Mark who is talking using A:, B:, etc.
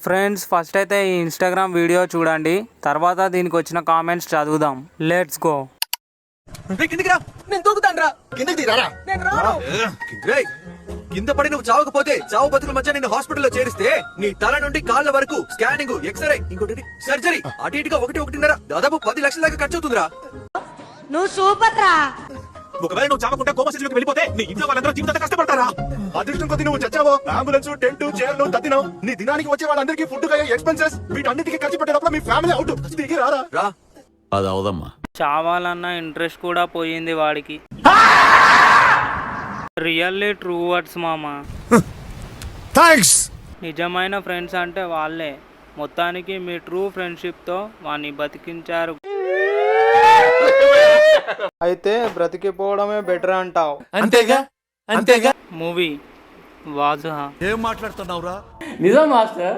A: Friends first అయితే ఈ Instagram video చూడండి, తర్వాత దీనికి వచ్చిన కామెంట్స్ చదువుదాం. Let's go.
B: కింద పడి నువ్వు చావకపోతే చావు బతుకుల మధ్య నిన్ను హాస్పిటల్లో చేరిస్తే నీ తల నుండి కాళ్ళ వరకు స్కానింగ్, ఎక్స్రే, ఇంకోటి సర్జరీ, అటు ఇటుగా 1.5 దాదాపు 10 లక్షల దాకా ఖర్చు అవుతుందిరా.
C: నువ్వు సూపర్ రా.
D: ఒకవేళ నువ్వు చావకుండా కోమా స్టేజ్లోకి వెళ్ళిపోతే నీ ఇంట్లో వాళ్ళందరూ జీవితంతో కష్టపడతారా? అదృష్టం కొద్ది నువ్వు చచ్చావో, అంబులెన్స్, టెంట్, చైర్లు తద్దినం, నీ దినానికి వచ్చే వాళ్ళందరికీ ఫుడ్ ఎక్స్పెన్సెస్ వీటన్నిటికీ ఖర్చు పెట్టినప్పుడు మీ ఫ్యామిలీ అవుట్ దిగి రారా?
E: అది అవదమ్మా.
A: చావాలన్న ఇంట్రెస్ట్ కూడా పోయింది వాడికి. రియల్లీ ట్రూ వర్డ్స్ మామా.
E: థాంక్స్.
A: నిజమైన ఫ్రెండ్స్ అంటే వాళ్ళే. మొత్తానికి మీ ట్రూ ఫ్రెండ్షిప్తో వాడిని బతికించారు. అయితే బ్రతికిపోవడమే బెటర్ అంటావు.
E: అంతేగా అంతేగా.
A: మూవీ వాజా.
E: ఏం మాట్లాడుతున్నావురా?
F: నిజం మాస్టర్.